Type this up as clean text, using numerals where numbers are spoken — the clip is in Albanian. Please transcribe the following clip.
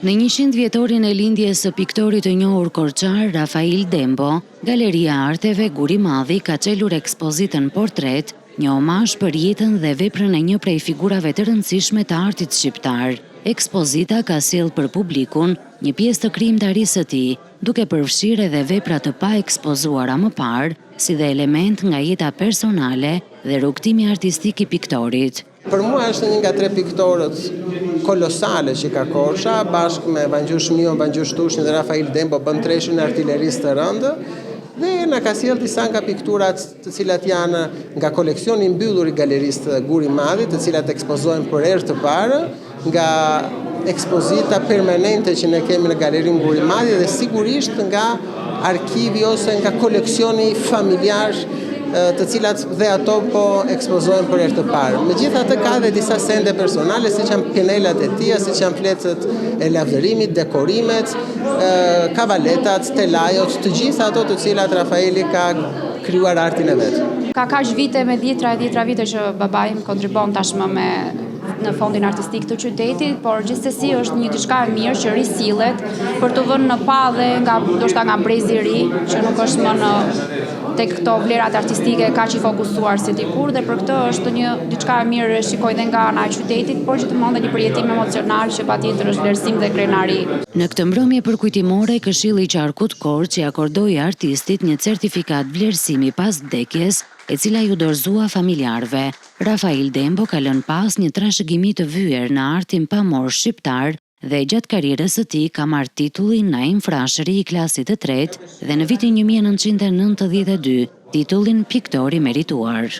Në 100 vjetorin e lindjes së piktorit të njohur korçar Rafail Dembo, Galeria e Arteve Guri Madhi ka çelur ekspozitën Portret, një omazh për jetën dhe veprën e një prej figurave të rëndësishme të artit shqiptar. Ekspozita ka sjellë për publikun një pjesë të krijimtarisë së tij, duke përfshirë edhe vepra të pa ekspozuara më parë, si dhe element nga jeta personale dhe rrugtimi artistik i piktorit. Për mua është një nga 3 piktorët kolosale që ka Korça, bashkë me Vangjush Mion, Vangjush Tushin dhe Rafail Dembo bën treshën e artillerisë të rëndë, dhe na ka sjellë disa nga pikturat të cilat janë nga koleksioni i mbyllur i Galerisë të Guri Madhi, të cilat ekspozohen për herë të parë, nga ekspozita permanente që ne kemi në Galerinë Guri Madhi dhe sigurisht nga arkivi ose nga koleksioni familjar të cilat dhe ato po ekspozohen për herë të parë. Megjithatë ka edhe disa sende personale, siç janë penelat e tij, siç janë fletët e lavdërimit, dekorimet, kavaletat, telajot, të gjitha ato të cilat Rafaeli ka krijuar artin e vet. Ka kaq vite me dhjetra vite që babai im kontribon tashmë në fondin artistik të qytetit, por gjithsesi është një diçka e mirë që risillet për të vënë në pa dhe ndoshta nga brezi i ri, që nuk është më tek këto vlerat artistike kaq i fokusuar si dikur, dhe për këtë është një diçka e mirë shikoj dhe nga ana e qytetit, por gjithmonë dhe një përjetim emocional që patjetër është vlerësim dhe krenari. Në këtë mbrëmje përkujtimore, Këshilli i Qarkut Korç i akordoi artistit një certifikat vlerësimi pas vdekjes, e cila ju dorëzua familjarëve. Rafail Dembo ka lënë pas një trashëgimi të vyer në artin pamor shqiptar dhe gjatë karrierës së tij ka marrë titullin Naim Frashëri i klasit të 3 dhe në vitin 1992 titullin piktor i merituar.